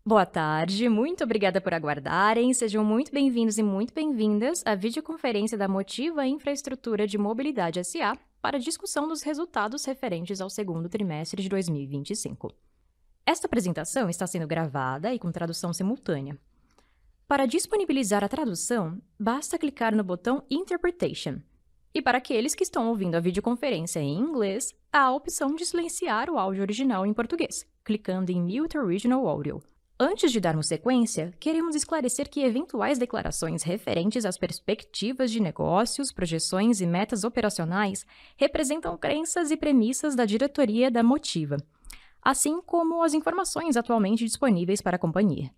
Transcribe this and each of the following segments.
Boa tarde, muito obrigada por aguardarem. Sejam muito bem-vindos e muito bem-vindas à videoconferência da Motiva Infraestrutura de Mobilidade SA para discussão dos resultados referentes ao segundo trimestre de 2025. Esta apresentação está sendo gravada e com tradução simultânea. Para disponibilizar a tradução, basta clicar no botão Interpretation. E para aqueles que estão ouvindo a videoconferência em inglês, há a opção de silenciar o áudio original em português, clicando em Mute Original Audio. Antes de darmos sequência, queremos esclarecer que eventuais declarações referentes às perspectivas de negócios, projeções e metas operacionais representam crenças e premissas da diretoria da Motiva, assim como as informações atualmente disponíveis para a companhia.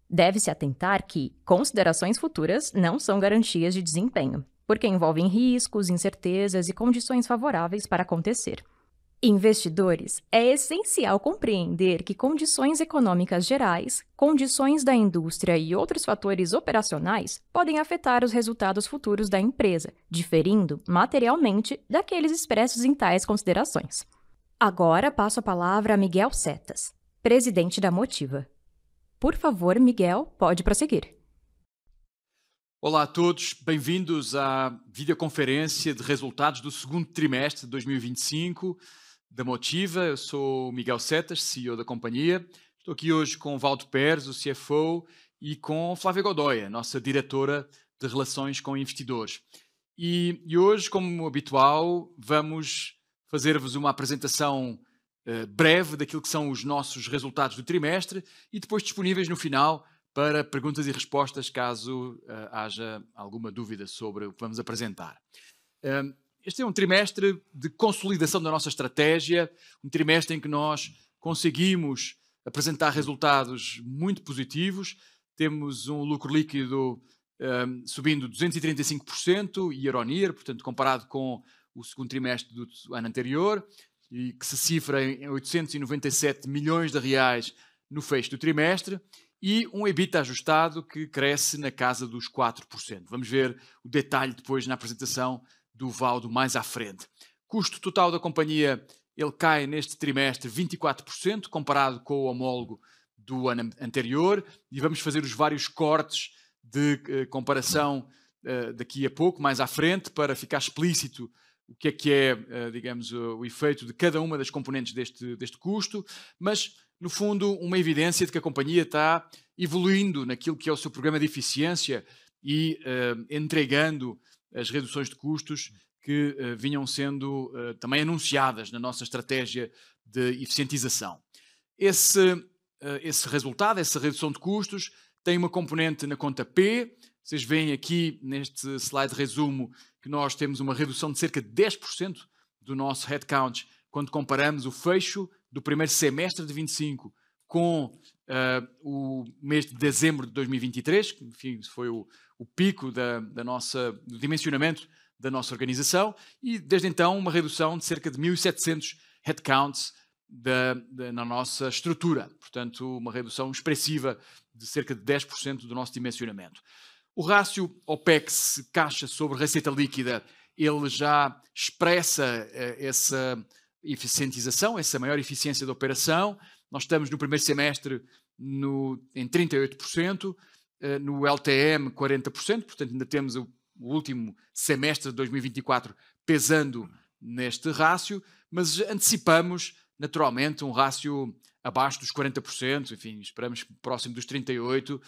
Deve-se atentar que considerações futuras não são garantias de desempenho, porque envolvem riscos, incertezas e condições favoráveis para acontecer. Investidores, é essencial compreender que condições econômicas gerais, condições da indústria e outros fatores operacionais podem afetar os resultados futuros da empresa, diferindo materialmente daqueles expressos em tais considerações. Agora passo a palavra a Miguel Setas, presidente da Motiva. Por favor, Miguel, pode prosseguir. Olá a todos, bem-vindos à videoconferência de resultados do segundo trimestre de 2025 da Motiva. Eu sou o Miguel Setas, CEO da companhia. Estou aqui hoje com o Valdo Pérez, o CFO, e com Flávia Godoy, a nossa diretora de Relações com Investidores. E hoje, como habitual, vamos fazer-vos uma apresentação breve daquilo que são os nossos resultados do trimestre e depois disponíveis no final para perguntas e respostas, caso haja alguma dúvida sobre o que vamos apresentar. Este é um trimestre de consolidação da nossa estratégia, um trimestre em que nós conseguimos apresentar resultados muito positivos. Temos um lucro líquido subindo 235% year on year, portanto, comparado com o segundo trimestre do ano anterior, e que se cifra em 897 milhões de reais no fecho do trimestre, e um EBITDA ajustado que cresce na casa dos 4%. Vamos ver o detalhe depois na apresentação do Valdo mais à frente. Custo total da companhia, ele cai neste trimestre 24%, comparado com o homólogo do ano anterior, e vamos fazer os vários cortes de comparação daqui a pouco, mais à frente, para ficar explícito o que é, digamos, o efeito de cada uma das componentes deste custo, mas no fundo, uma evidência de que a companhia está evoluindo naquilo que é o seu programa de eficiência e entregando as reduções de custos que vinham sendo também anunciadas na nossa estratégia de eficientização. Esse resultado, essa redução de custos, tem uma componente na conta P. Vocês veem aqui neste slide de resumo que nós temos uma redução de cerca de 10% do nosso headcount quando comparamos o fecho do primeiro semestre de 25 com o mês de dezembro de 2023, que enfim, foi o pico do dimensionamento da nossa organização, e desde então uma redução de cerca de 1.700 headcounts na nossa estrutura. Portanto, uma redução expressiva de cerca de 10% do nosso dimensionamento. O rácio OPEX, caixa sobre receita líquida, ele já expressa essa eficientização, essa maior eficiência da operação. Nós estamos no primeiro semestre em 38%, no LTM 40%, portanto ainda temos o último semestre de 2024 pesando neste rácio, mas antecipamos naturalmente um rácio abaixo dos 40%, enfim, esperamos próximo dos 38%,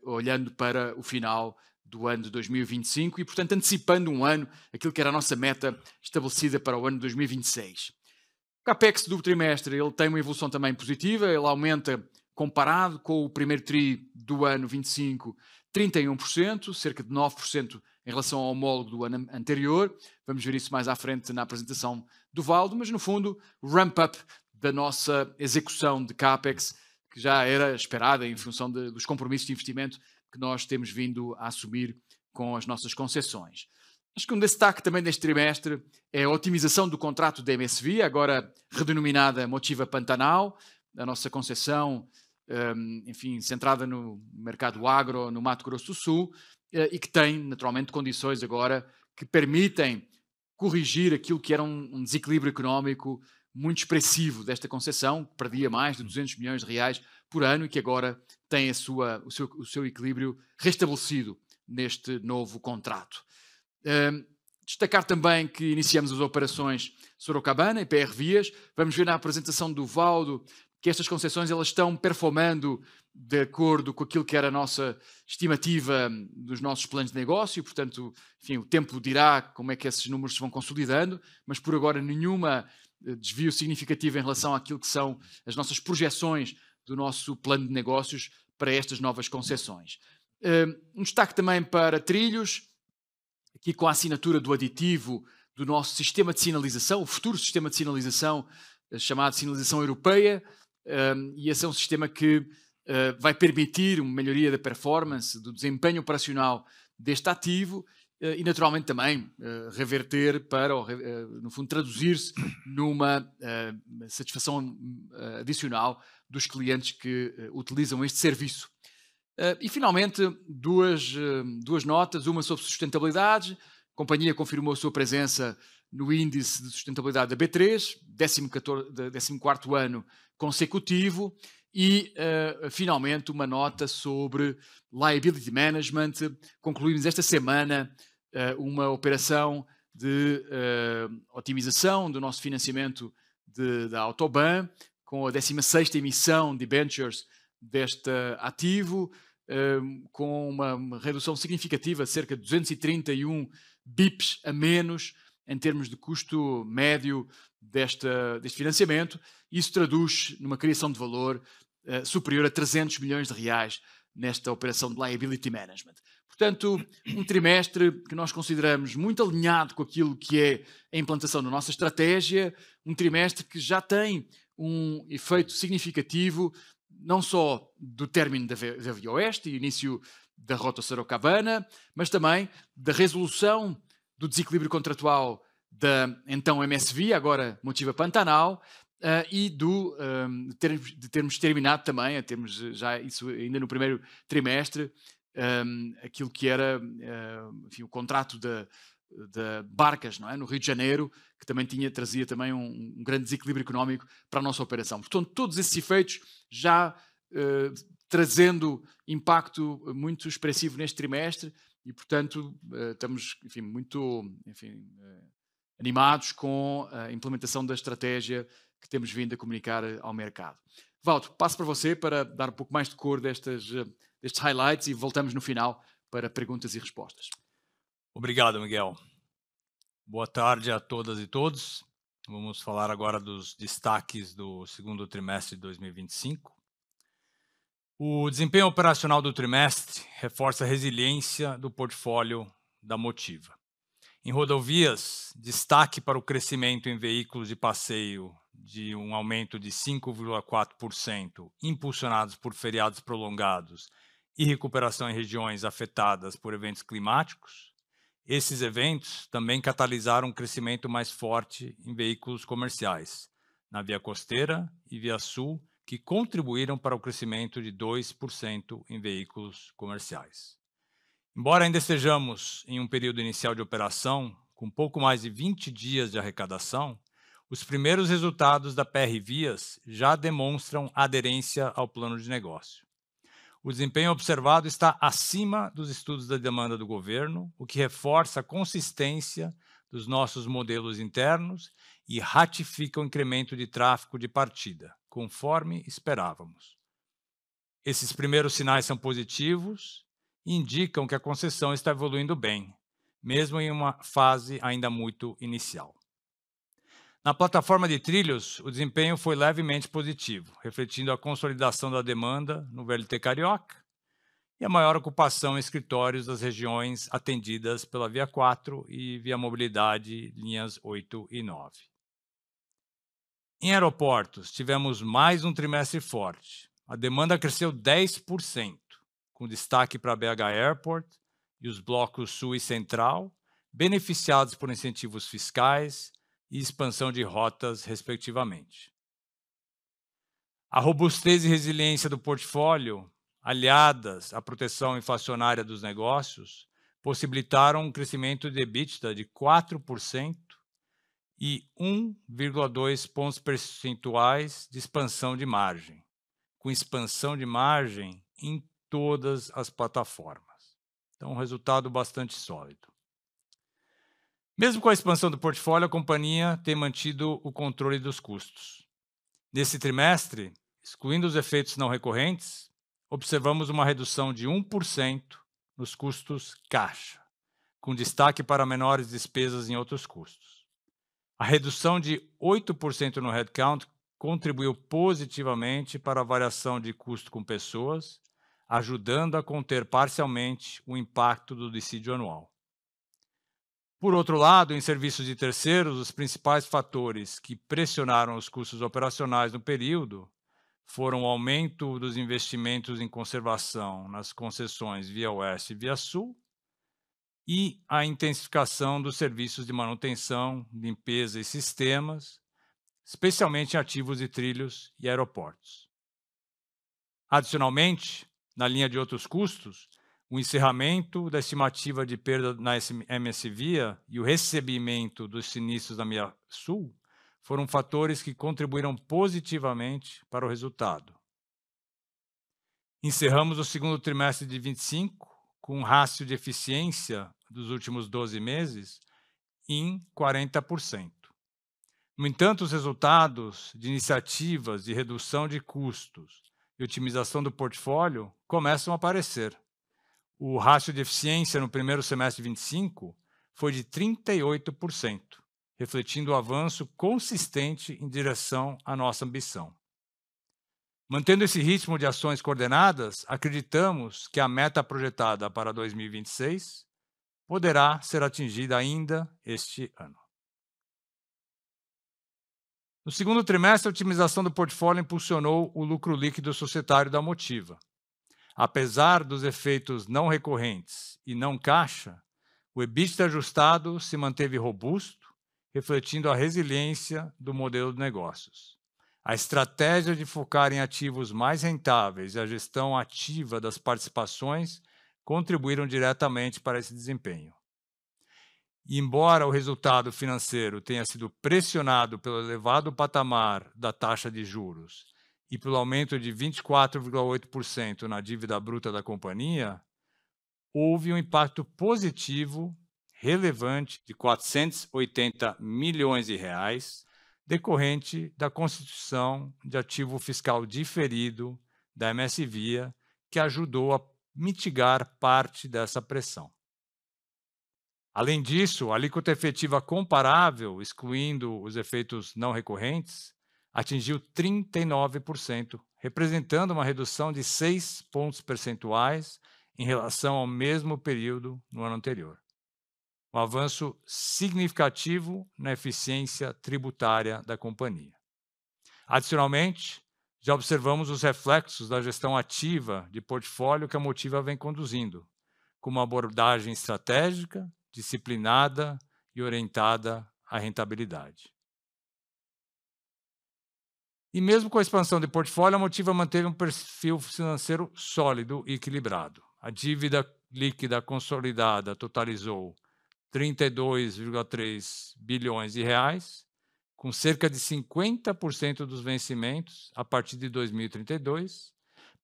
olhando para o final do ano de 2025 e, portanto, antecipando um ano aquilo que era a nossa meta estabelecida para o ano de 2026. O CAPEX do trimestre ele tem uma evolução também positiva, ele aumenta comparado com o primeiro TRI do ano 25, 31%, cerca de 9% em relação ao homólogo do ano anterior. Vamos ver isso mais à frente na apresentação do Valdo, mas no fundo, o ramp-up da nossa execução de CAPEX, que já era esperada em função dos compromissos de investimento que nós temos vindo a assumir com as nossas concessões. Acho que um destaque também neste trimestre é a otimização do contrato da MSVia, agora redenominada Motiva Pantanal, a nossa concessão, enfim, centrada no mercado agro, no Mato Grosso do Sul, e que tem, naturalmente, condições agora que permitem corrigir aquilo que era um desequilíbrio económico muito expressivo desta concessão, que perdia mais de 200 milhões de reais por ano e que agora tem o seu equilíbrio restabelecido neste novo contrato. Destacar também que iniciamos as operações Sorocabana e PR Vias. Vamos ver na apresentação do Valdo que estas concessões elas estão performando de acordo com aquilo que era a nossa estimativa dos nossos planos de negócio. Portanto, enfim, o tempo dirá como é que esses números se vão consolidando, mas por agora nenhuma desvio significativo em relação àquilo que são as nossas projeções do nosso plano de negócios para estas novas concessões. Um destaque também para Trilhos, aqui com a assinatura do aditivo do nosso sistema de sinalização, o futuro sistema de sinalização, chamado sinalização europeia, e esse é um sistema que vai permitir uma melhoria da performance, do desempenho operacional deste ativo e, naturalmente, também reverter para, no fundo, traduzir-se numa satisfação adicional dos clientes que utilizam este serviço. E, finalmente, duas notas, uma sobre sustentabilidade. A companhia confirmou a sua presença no índice de sustentabilidade da B3, 14º ano consecutivo, e, finalmente, uma nota sobre liability management. Concluímos esta semana uma operação de otimização do nosso financiamento da Autoban, com a 16ª emissão de debentures deste ativo, com uma redução significativa de cerca de 231 bips a menos em termos de custo médio deste financiamento. Isso traduz numa criação de valor superior a 300 milhões de reais nesta operação de liability management. Portanto, um trimestre que nós consideramos muito alinhado com aquilo que é a implantação da nossa estratégia, um trimestre que já tem um efeito significativo não só do término da Via Oeste e início da Rota Sorocabana, mas também da resolução do desequilíbrio contratual da então MSVia, agora Motiva Pantanal, e de termos terminado também, temos já isso ainda no primeiro trimestre, aquilo que era enfim, o contrato de Barcas, não é? No Rio de Janeiro, que também trazia também um grande desequilíbrio económico para a nossa operação. Portanto, todos esses efeitos já trazendo impacto muito expressivo neste trimestre e, portanto, estamos muito animados com a implementação da estratégia que temos vindo a comunicar ao mercado. Valdo, passo para você para dar um pouco mais de cor destes highlights e voltamos no final para perguntas e respostas. Obrigado, Miguel. Boa tarde a todas e todos. Vamos falar agora dos destaques do segundo trimestre de 2025. O desempenho operacional do trimestre reforça a resiliência do portfólio da Motiva. Em rodovias, destaque para o crescimento em veículos de passeio de um aumento de 5,4%, impulsionados por feriados prolongados e recuperação em regiões afetadas por eventos climáticos. Esses eventos também catalisaram um crescimento mais forte em veículos comerciais, na Via Costeira e Via Sul, que contribuíram para o crescimento de 2% em veículos comerciais. Embora ainda estejamos em um período inicial de operação, com pouco mais de 20 dias de arrecadação, os primeiros resultados da PR Vias já demonstram aderência ao plano de negócio. O desempenho observado está acima dos estudos da demanda do governo, o que reforça a consistência dos nossos modelos internos e ratifica o incremento de tráfego de partida, conforme esperávamos. Esses primeiros sinais são positivos e indicam que a concessão está evoluindo bem, mesmo em uma fase ainda muito inicial. Na plataforma de trilhos, o desempenho foi levemente positivo, refletindo a consolidação da demanda no VLT Carioca e a maior ocupação em escritórios das regiões atendidas pela Via 4 e Via Mobilidade, linhas 8 e 9. Em aeroportos, tivemos mais um trimestre forte. A demanda cresceu 10%, com destaque para a BH Airport e os blocos Sul e Central, beneficiados por incentivos fiscais e expansão de rotas, respectivamente. A robustez e resiliência do portfólio, aliadas à proteção inflacionária dos negócios, possibilitaram um crescimento de EBITDA de 4% e 1,2 pontos percentuais de expansão de margem, com expansão de margem em todas as plataformas. Então, um resultado bastante sólido. Mesmo com a expansão do portfólio, a companhia tem mantido o controle dos custos. Nesse trimestre, excluindo os efeitos não recorrentes, observamos uma redução de 1% nos custos caixa, com destaque para menores despesas em outros custos. A redução de 8% no headcount contribuiu positivamente para a variação de custo com pessoas, ajudando a conter parcialmente o impacto do dissídio anual. Por outro lado, em serviços de terceiros, os principais fatores que pressionaram os custos operacionais no período foram o aumento dos investimentos em conservação nas concessões Via Oeste e Via Sul e a intensificação dos serviços de manutenção, limpeza e sistemas, especialmente em ativos de trilhos e aeroportos. Adicionalmente, na linha de outros custos, o encerramento da estimativa de perda na MS Via e o recebimento dos sinistros da Via Sul foram fatores que contribuíram positivamente para o resultado. Encerramos o segundo trimestre de 25 com um rácio de eficiência dos últimos 12 meses em 40%. No entanto, os resultados de iniciativas de redução de custos e otimização do portfólio começam a aparecer. O rácio de eficiência no primeiro semestre de 25 foi de 38%, refletindo o avanço consistente em direção à nossa ambição. Mantendo esse ritmo de ações coordenadas, acreditamos que a meta projetada para 2026 poderá ser atingida ainda este ano. No segundo trimestre, a otimização do portfólio impulsionou o lucro líquido societário da Motiva. Apesar dos efeitos não recorrentes e não caixa, o EBITDA ajustado se manteve robusto, refletindo a resiliência do modelo de negócios. A estratégia de focar em ativos mais rentáveis e a gestão ativa das participações contribuíram diretamente para esse desempenho. E, embora o resultado financeiro tenha sido pressionado pelo elevado patamar da taxa de juros e pelo aumento de 24,8% na dívida bruta da companhia, houve um impacto positivo relevante de R$ 480 milhões decorrente da constituição de ativo fiscal diferido da MS Via, que ajudou a mitigar parte dessa pressão. Além disso, a alíquota efetiva comparável, excluindo os efeitos não recorrentes, atingiu 39%, representando uma redução de 6 pontos percentuais em relação ao mesmo período no ano anterior. Um avanço significativo na eficiência tributária da companhia. Adicionalmente, já observamos os reflexos da gestão ativa de portfólio que a Motiva vem conduzindo, com uma abordagem estratégica, disciplinada e orientada à rentabilidade. E mesmo com a expansão de portfólio, a Motiva manteve um perfil financeiro sólido e equilibrado. A dívida líquida consolidada totalizou 32,3 bilhões de reais, com cerca de 50% dos vencimentos a partir de 2032,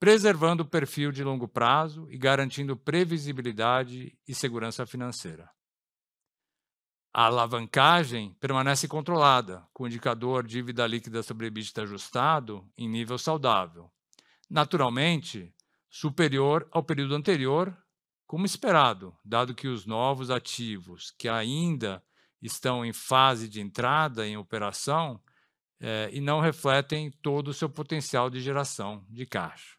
preservando o perfil de longo prazo e garantindo previsibilidade e segurança financeira. A alavancagem permanece controlada, com o indicador dívida líquida sobre EBITDA ajustado em nível saudável, naturalmente superior ao período anterior, como esperado, dado que os novos ativos que ainda estão em fase de entrada em operação e não refletem todo o seu potencial de geração de caixa.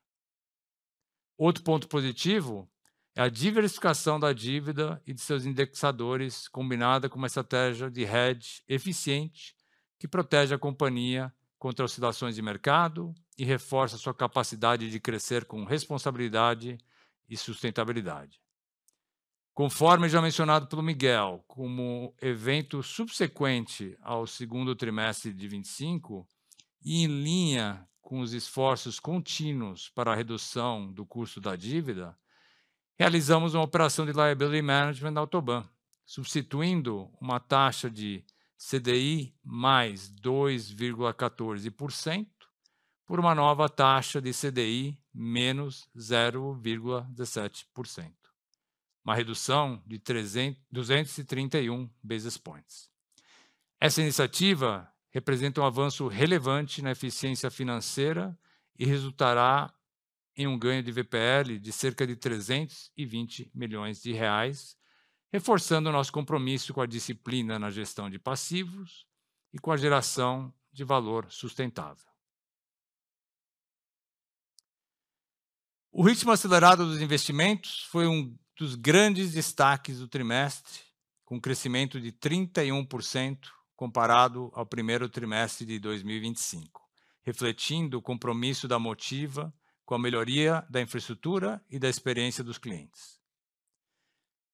Outro ponto positivo é a diversificação da dívida e de seus indexadores, combinada com uma estratégia de hedge eficiente que protege a companhia contra oscilações de mercado e reforça sua capacidade de crescer com responsabilidade e sustentabilidade. Conforme já mencionado pelo Miguel, como evento subsequente ao segundo trimestre de 25 e em linha com os esforços contínuos para a redução do custo da dívida, realizamos uma operação de liability management na Autoban, substituindo uma taxa de CDI mais 2,14% por uma nova taxa de CDI menos 0,17%. Uma redução de 231 basis points. Essa iniciativa representa um avanço relevante na eficiência financeira e resultará em um ganho de VPL de cerca de 320 milhões de reais, reforçando o nosso compromisso com a disciplina na gestão de passivos e com a geração de valor sustentável. O ritmo acelerado dos investimentos foi um dos grandes destaques do trimestre, com crescimento de 31% comparado ao primeiro trimestre de 2025, refletindo o compromisso da Motiva com a melhoria da infraestrutura e da experiência dos clientes.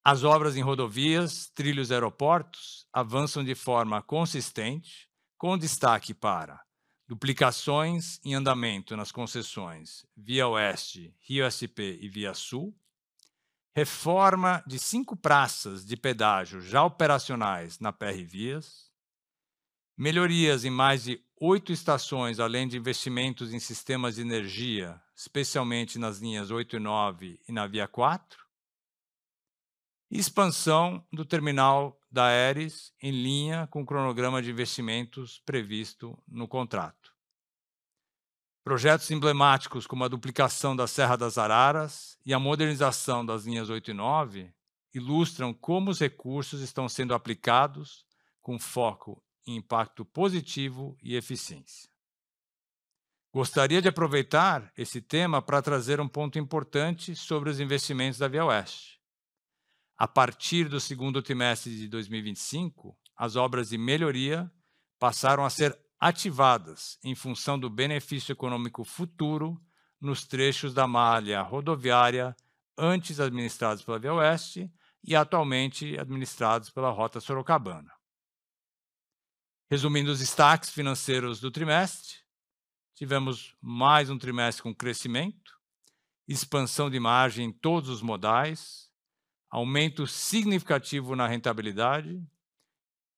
As obras em rodovias, trilhos e aeroportos avançam de forma consistente, com destaque para duplicações em andamento nas concessões Via Oeste, Rio SP e Via Sul, reforma de 5 praças de pedágio já operacionais na PR Vias, melhorias em mais de 8 estações, além de investimentos em sistemas de energia, especialmente nas linhas 8 e 9 e na Via 4, e expansão do terminal da Aeres em linha com o cronograma de investimentos previsto no contrato. Projetos emblemáticos como a duplicação da Serra das Araras e a modernização das linhas 8 e 9 ilustram como os recursos estão sendo aplicados com foco em impacto positivo e eficiência. Gostaria de aproveitar esse tema para trazer um ponto importante sobre os investimentos da Via Oeste. A partir do segundo trimestre de 2025, as obras de melhoria passaram a ser ativadas em função do benefício econômico futuro nos trechos da malha rodoviária antes administrados pela Via Oeste e atualmente administrados pela Rota Sorocabana. Resumindo os destaques financeiros do trimestre, tivemos mais um trimestre com crescimento, expansão de margem em todos os modais, aumento significativo na rentabilidade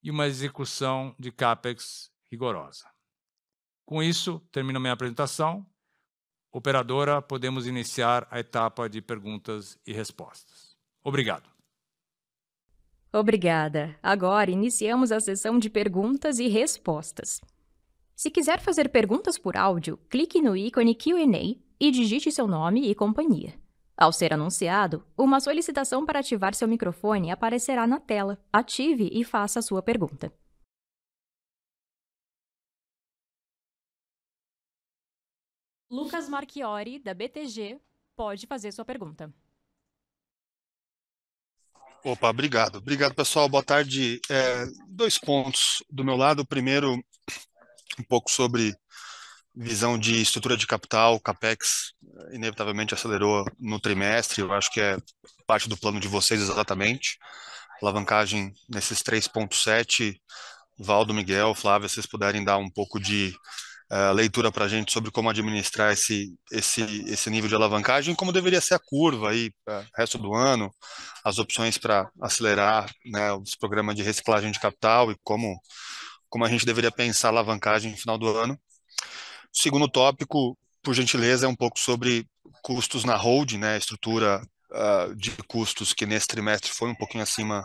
e uma execução de CAPEX rigorosa. Com isso, termino minha apresentação. Operadora, podemos iniciar a etapa de perguntas e respostas. Obrigado. Obrigada. Agora iniciamos a sessão de perguntas e respostas. Se quiser fazer perguntas por áudio, clique no ícone Q&A e digite seu nome e companhia. Ao ser anunciado, uma solicitação para ativar seu microfone aparecerá na tela. Ative e faça a sua pergunta. Lucas Marchiori, da BTG, pode fazer sua pergunta. Opa, obrigado. Obrigado, pessoal. Boa tarde. 2 pontos do meu lado. Primeiro, um pouco sobre visão de estrutura de capital. CAPEX inevitavelmente acelerou no trimestre. Eu acho que é parte do plano de vocês exatamente. Alavancagem nesses 3,7. Valdo, Miguel, Flávia, se vocês puderem dar um pouco de leitura para a gente sobre como administrar esse nível de alavancagem, como deveria ser a curva aí, resto do ano, as opções para acelerar, né, os programas de reciclagem de capital e como a gente deveria pensar a alavancagem no final do ano. O segundo tópico, por gentileza, é um pouco sobre custos na holding, né, estrutura de custos que nesse trimestre foi um pouquinho acima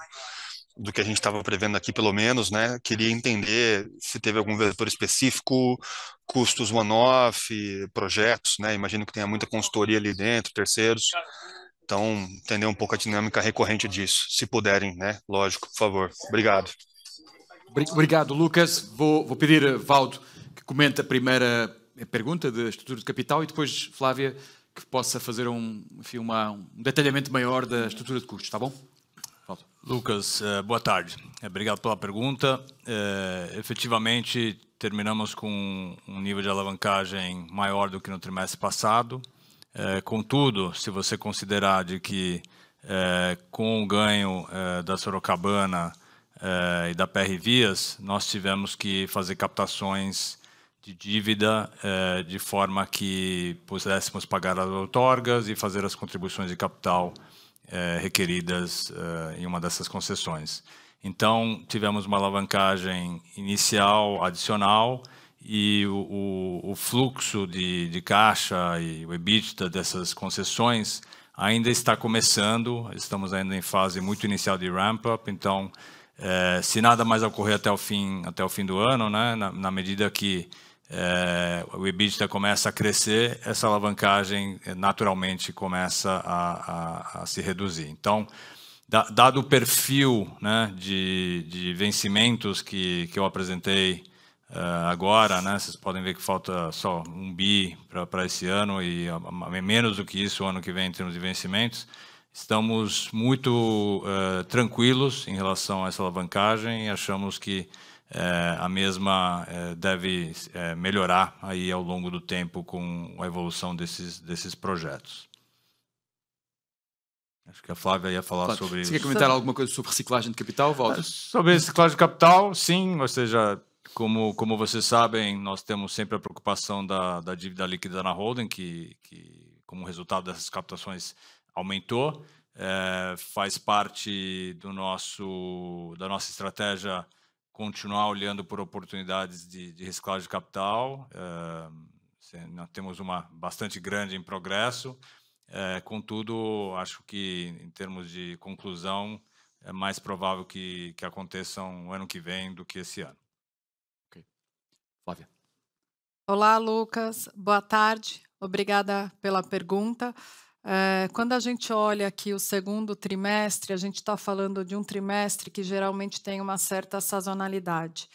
do que a gente estava prevendo aqui, pelo menos, né? Queria entender se teve algum vetor específico, custos one-off, projetos, né? Imagino que tenha muita consultoria ali dentro, terceiros. Então, entender um pouco a dinâmica recorrente disso, se puderem, né? Lógico, por favor. Obrigado. Obrigado, Lucas. Vou pedir a Valdo que comente a primeira pergunta de estrutura de capital e depois, Flávia, que possa fazer um detalhamento maior da estrutura de custos, está bom? Lucas, boa tarde. Obrigado pela pergunta. Efetivamente, terminamos com um nível de alavancagem maior do que no trimestre passado. Contudo, se você considerar de que com o ganho da Sorocabana e da PR Vias, nós tivemos que fazer captações de dívida de forma que pudéssemos pagar as outorgas e fazer as contribuições de capital requeridas em uma dessas concessões. Então, tivemos uma alavancagem inicial adicional e o fluxo de caixa e o EBITDA dessas concessões ainda está começando, estamos ainda em fase muito inicial de ramp-up, então, se nada mais ocorrer até o fim do ano, né, na medida que o EBITDA começa a crescer, essa alavancagem naturalmente começa a se reduzir. Então, dado o perfil, né, de vencimentos que eu apresentei agora, né, vocês podem ver que falta só 1 bi para esse ano e menos do que isso o ano que vem em termos de vencimentos. Estamos muito tranquilos em relação a essa alavancagem e achamos que a mesma deve melhorar aí ao longo do tempo com a evolução desses projetos. Acho que a Flávia ia falar sobre... Você quer comentar alguma coisa sobre reciclagem de capital, Walter? Sobre reciclagem de capital, sim, ou seja, como vocês sabem, nós temos sempre a preocupação da dívida líquida na holding, que como resultado dessas captações aumentou, faz parte da nossa estratégia continuar olhando por oportunidades de reciclagem de capital. Nós temos uma bastante grande em progresso, contudo, acho que em termos de conclusão, é mais provável que aconteçam o ano que vem do que esse ano. Ok. Flávia. Olá, Lucas. Boa tarde. Obrigada pela pergunta. Quando a gente olha aqui o segundo trimestre, a gente está falando de um trimestre que geralmente tem uma certa sazonalidade,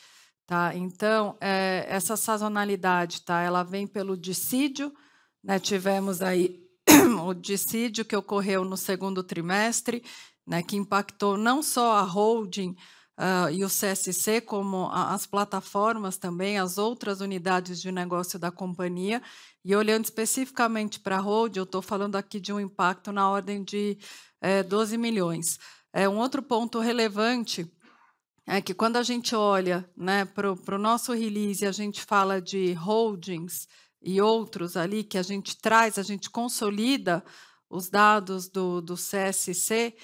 tá? Então, essa sazonalidade, tá? Ela vem pelo dissídio, né? Tivemos aí o dissídio que ocorreu no segundo trimestre, né? Que impactou não só a holding e o CSC, como as plataformas também, as outras unidades de negócio da companhia. E olhando especificamente para a holding, eu estou falando aqui de um impacto na ordem de 12 milhões. Um outro ponto relevante é que quando a gente olha, né, para o nosso release, a gente fala de holdings e outros ali que a gente traz, a gente consolida os dados do CSC,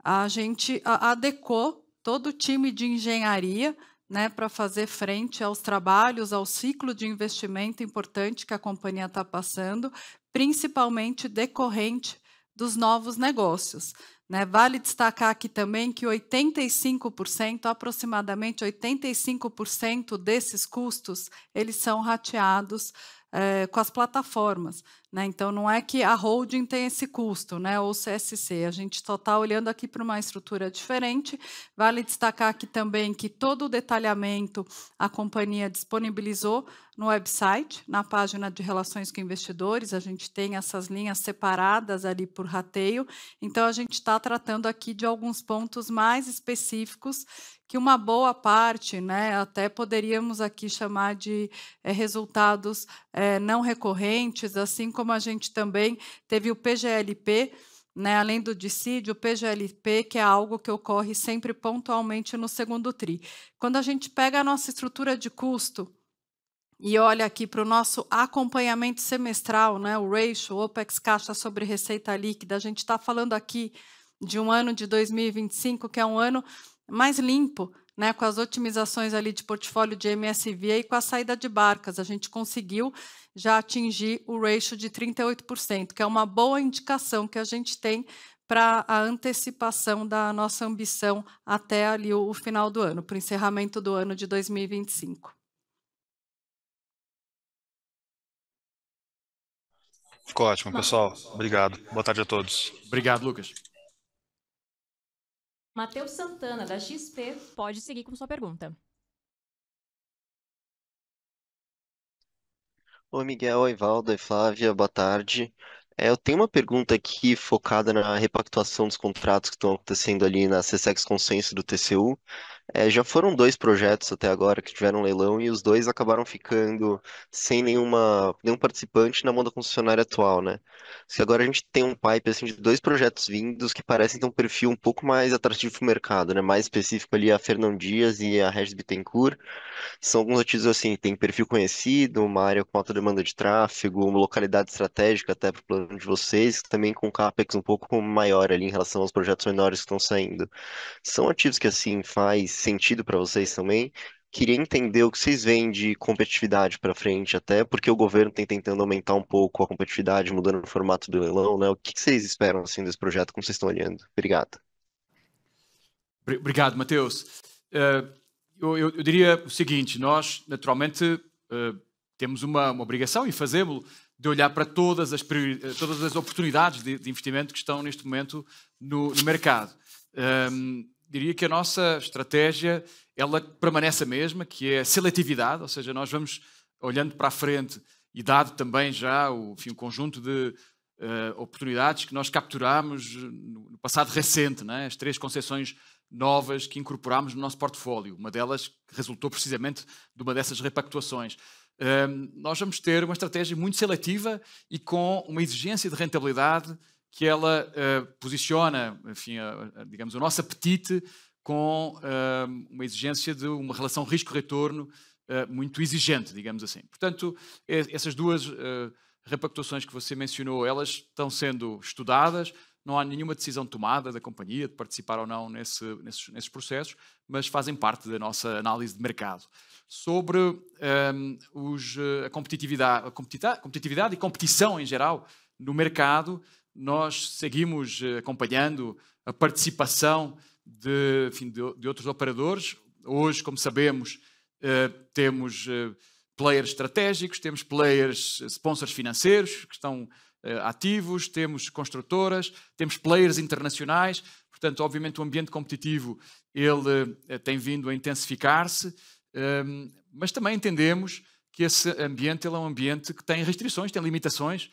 a gente adequou todo o time de engenharia, né, para fazer frente aos trabalhos, ao ciclo de investimento importante que a companhia está passando, principalmente decorrente dos novos negócios, né? Vale destacar aqui também que 85%, aproximadamente 85% desses custos, eles são rateados com as plataformas, né? Então, não é que a holding tem esse custo, né, ou CSC, a gente só está olhando aqui para uma estrutura diferente. Vale destacar aqui também que todo o detalhamento a companhia disponibilizou no website, na página de relações com investidores, a gente tem essas linhas separadas ali por rateio, então a gente está tratando aqui de alguns pontos mais específicos que uma boa parte, né, até poderíamos aqui chamar de resultados não recorrentes, assim como a gente também teve o PGLP, né, além do dissídio, o PGLP, que é algo que ocorre sempre pontualmente no segundo TRI. Quando a gente pega a nossa estrutura de custo e olha aqui para o nosso acompanhamento semestral, né, o ratio, OPEX caixa sobre receita líquida, a gente está falando aqui de um ano de 2025, que é um ano mais limpo, né, com as otimizações ali de portfólio de MSVA e com a saída de barcas. A gente conseguiu já atingir o ratio de 38%, que é uma boa indicação que a gente tem para a antecipação da nossa ambição até ali o final do ano, para o encerramento do ano de 2025. Ficou ótimo, pessoal. Obrigado. Boa tarde a todos. Obrigado, Lucas. Matheus Santana, da XP, pode seguir com sua pergunta. Oi, Miguel, oi, Valdo, oi, Flávia, boa tarde. Eu tenho uma pergunta aqui focada na repactuação dos contratos que estão acontecendo ali na CSEX Consenso do TCU. Já foram 2 projetos até agora que tiveram leilão e os dois acabaram ficando sem nenhum participante na mão da concessionária atual, né? Se agora a gente tem um pipe assim, de 2 projetos vindos que parecem ter um perfil um pouco mais atrativo para o mercado, né? Mais específico ali a Fernão Dias e a Regis Bittencourt. São alguns ativos assim, tem perfil conhecido, uma área com alta demanda de tráfego, uma localidade estratégica até para o plano de vocês, também com capex um pouco maior ali em relação aos projetos menores que estão saindo. São ativos que, assim, faz sentido para vocês também. Queria entender o que vocês veem de competitividade para frente, até porque o governo tem tentando aumentar um pouco a competitividade, mudando o formato do leilão, né? O que vocês esperam, assim, desse projeto, como vocês estão olhando? Obrigado. Obrigado, Mateus. Eu diria o seguinte, nós, naturalmente, temos uma obrigação, e fazemos-lo, de olhar para todas as oportunidades de investimento que estão neste momento no mercado. Diria que a nossa estratégia, ela permanece a mesma, que é a seletividade, ou seja, nós vamos olhando para a frente e dado também já um conjunto de oportunidades que nós capturamos no passado recente, né? As 3 concessões novas que incorporámos no nosso portfólio. Uma delas resultou precisamente de uma dessas repactuações. Nós vamos ter uma estratégia muito seletiva e com uma exigência de rentabilidade que ela posiciona, enfim, digamos, o nosso apetite com uma exigência de uma relação risco-retorno muito exigente, digamos assim. Portanto, essas 2 repactuações que você mencionou, elas estão sendo estudadas, não há nenhuma decisão tomada da companhia de participar ou não nesses processos, mas fazem parte da nossa análise de mercado. Sobre a competitividade e competição em geral no mercado, nós seguimos acompanhando a participação de outros operadores. Hoje, como sabemos, temos players estratégicos, temos players, sponsors financeiros que estão ativos, temos construtoras, temos players internacionais. Portanto, obviamente, o ambiente competitivo ele tem vindo a intensificar-se, mas também entendemos que esse ambiente ele é um ambiente que tem restrições, tem limitações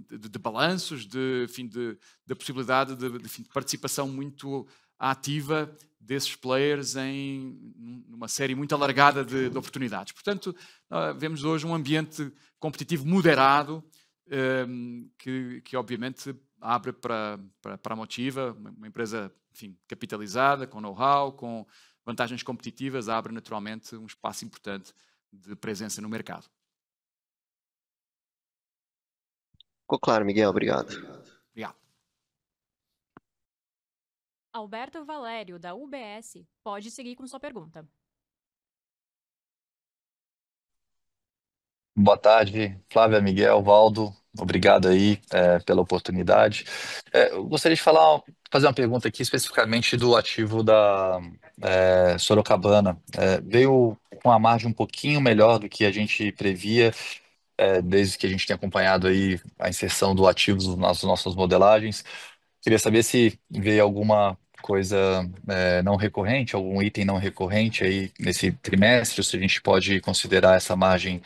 de balanços, da possibilidade de participação muito ativa desses players numa série muito alargada de oportunidades. Portanto, vemos hoje um ambiente competitivo moderado, que obviamente abre para a Motiva, uma empresa, enfim, capitalizada, com know-how, com vantagens competitivas, abre naturalmente um espaço importante de presença no mercado. Ficou claro, Miguel. Obrigado. Obrigado. Alberto Valério, da UBS, pode seguir com sua pergunta. Boa tarde, Flávia, Miguel, Valdo. Obrigado aí pela oportunidade. Eu gostaria de fazer uma pergunta aqui especificamente do ativo da Sorocabana. Veio com a margem um pouquinho melhor do que a gente previa, desde que a gente tem acompanhado aí a inserção do ativo nas nossas modelagens. Queria saber se veio alguma coisa não recorrente, algum item não recorrente aí nesse trimestre, ou se a gente pode considerar essa margem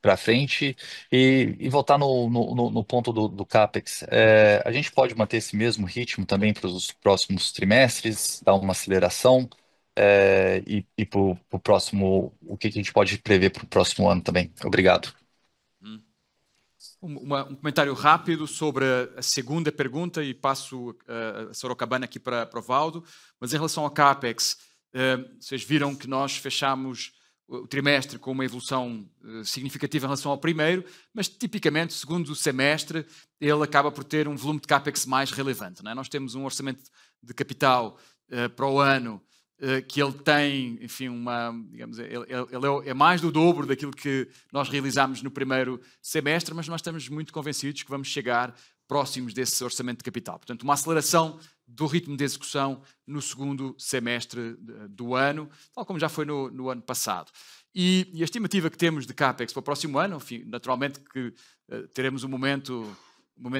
para frente e voltar no ponto do CAPEX. A gente pode manter esse mesmo ritmo também para os próximos trimestres, dar uma aceleração e para o próximo, o que a gente pode prever para o próximo ano também? Obrigado. Um comentário rápido sobre a segunda pergunta e passo a Sorocabana aqui para o Valdo, mas em relação ao CAPEX, vocês viram que nós fechamos o trimestre com uma evolução significativa em relação ao primeiro, mas tipicamente, segundo o semestre, ele acaba por ter um volume de CAPEX mais relevante, não é? Nós temos um orçamento de capital para o ano que ele tem, enfim, digamos, ele é mais do dobro daquilo que nós realizámos no primeiro semestre, mas nós estamos muito convencidos que vamos chegar próximos desse orçamento de capital. Portanto, uma aceleração do ritmo de execução no segundo semestre do ano, tal como já foi no ano passado. E a estimativa que temos de CAPEX para o próximo ano, enfim, naturalmente que teremos um momento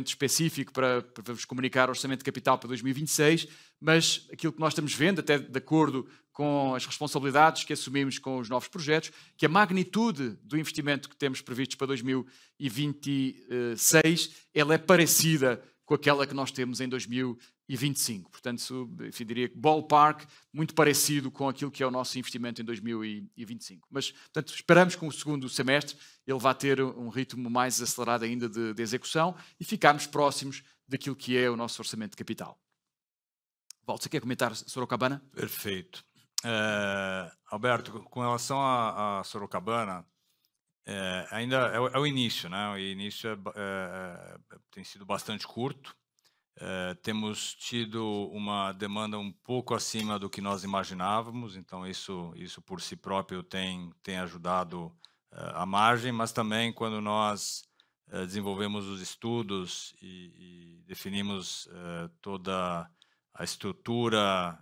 específico para vos comunicar o orçamento de capital para 2026, mas aquilo que nós estamos vendo, até de acordo com as responsabilidades que assumimos com os novos projetos, que a magnitude do investimento que temos previsto para 2026, ela é parecida com aquela que nós temos em 2025. 2025. Portanto, enfim, diria que ballpark muito parecido com aquilo que é o nosso investimento em 2025. Mas, portanto, esperamos que o segundo semestre ele vá ter um ritmo mais acelerado ainda de execução e ficarmos próximos daquilo que é o nosso orçamento de capital. Waldo, você quer comentar Sorocabana? Perfeito. Alberto, com relação a Sorocabana, ainda é o início, né? O início tem sido bastante curto. Temos tido uma demanda um pouco acima do que nós imaginávamos, então isso por si próprio tem ajudado a margem, mas também quando nós desenvolvemos os estudos e definimos toda a estrutura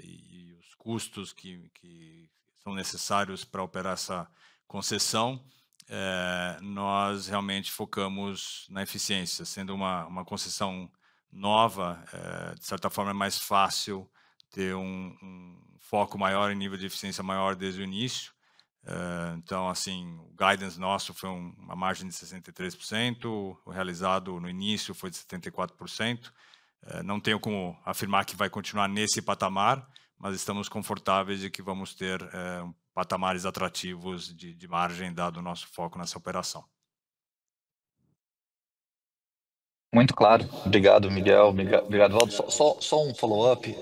e os custos que são necessários para operar essa concessão, nós realmente focamos na eficiência. Sendo uma concessão nova, de certa forma é mais fácil ter um foco maior em nível de eficiência maior desde o início. Então, assim, o guidance nosso foi uma margem de 63%, o realizado no início foi de 74%. Não tenho como afirmar que vai continuar nesse patamar, mas estamos confortáveis de que vamos ter patamares atrativos de margem, dado o nosso foco nessa operação. Muito claro. Obrigado, Miguel. Obrigado, Waldo. Só um follow-up.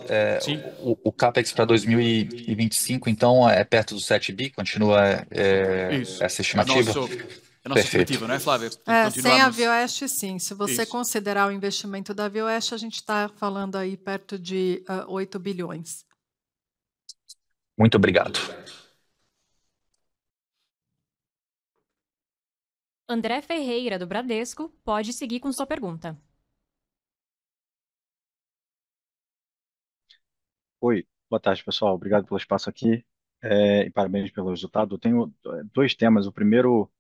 Sim. O CAPEX para 2025, então, é perto dos 7 bi? Continua essa estimativa? A nossa estimativa, não é, Flávia? Sem a ViaOeste, sim. Se você considerar o investimento da ViaOeste, a gente está falando aí perto de 8 bilhões. Muito obrigado. André Ferreira, do Bradesco, pode seguir com sua pergunta. Oi, boa tarde, pessoal. Obrigado pelo espaço aqui e parabéns pelo resultado. Eu tenho dois temas. O primeiro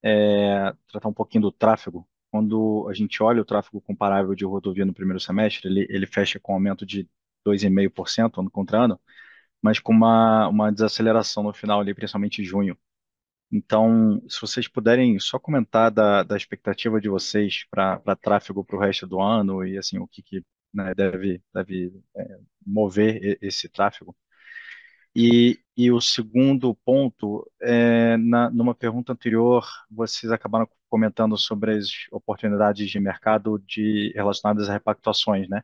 é tratar um pouquinho do tráfego. Quando a gente olha o tráfego comparável de rodovia no primeiro semestre, ele fecha com um aumento de 2,5% ano contra ano, mas com uma desaceleração no final ali, principalmente em junho. Então, se vocês puderem só comentar da expectativa de vocês para tráfego para o resto do ano e assim o que né, deve mover esse tráfego. E o segundo ponto, numa pergunta anterior, vocês acabaram comentando sobre as oportunidades de mercado relacionadas a repactuações, né?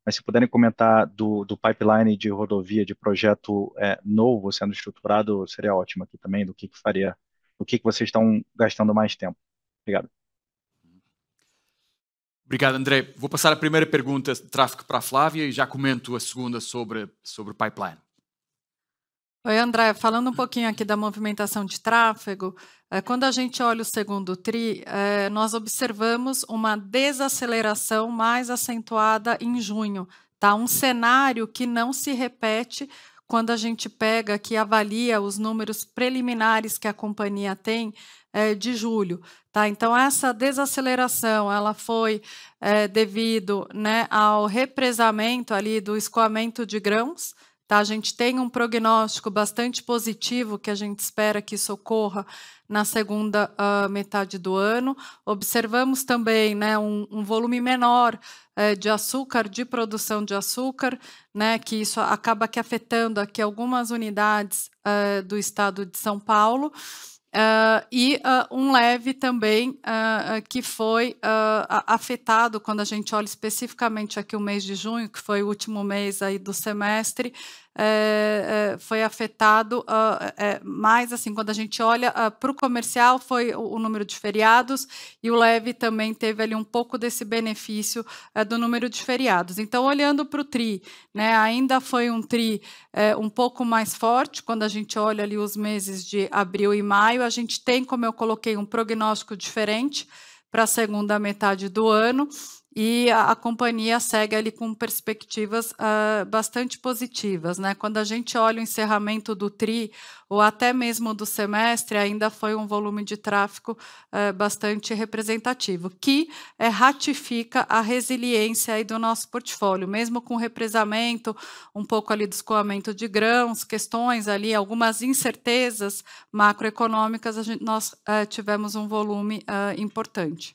Mas se puderem comentar do pipeline de rodovia, de projeto novo sendo estruturado, seria ótimo aqui também, do que vocês estão gastando mais tempo. Obrigado. Obrigado, André. Vou passar a primeira pergunta de tráfego para a Flávia e já comento a segunda sobre o pipeline. Oi, André. Falando um pouquinho aqui da movimentação de tráfego, quando a gente olha o segundo TRI, nós observamos uma desaceleração mais acentuada em junho, tá? Um cenário que não se repete quando a gente pega aqui, avalia os números preliminares que a companhia tem de julho, tá? Então, essa desaceleração, ela foi devido, né, ao represamento ali do escoamento de grãos. Tá, a gente tem um prognóstico bastante positivo que a gente espera que isso ocorra na segunda metade do ano. Observamos também, né, um volume menor de açúcar, de produção de açúcar, né, que isso acaba que afetando aqui algumas unidades do estado de São Paulo. E um leve também que foi afetado, quando a gente olha especificamente aqui o mês de junho, que foi o último mês aí do semestre, foi afetado mais assim, quando a gente olha para o comercial, foi o número de feriados, e o leve também teve ali um pouco desse benefício do número de feriados. Então, olhando para o TRI, né, ainda foi um TRI um pouco mais forte, quando a gente olha ali os meses de abril e maio, a gente tem, como eu coloquei, um prognóstico diferente para a segunda metade do ano, e a companhia segue ali com perspectivas bastante positivas, né? Quando a gente olha o encerramento do TRI, ou até mesmo do semestre, ainda foi um volume de tráfego bastante representativo, que ratifica a resiliência aí do nosso portfólio, mesmo com represamento, um pouco ali do escoamento de grãos, questões ali, algumas incertezas macroeconômicas, nós tivemos um volume importante.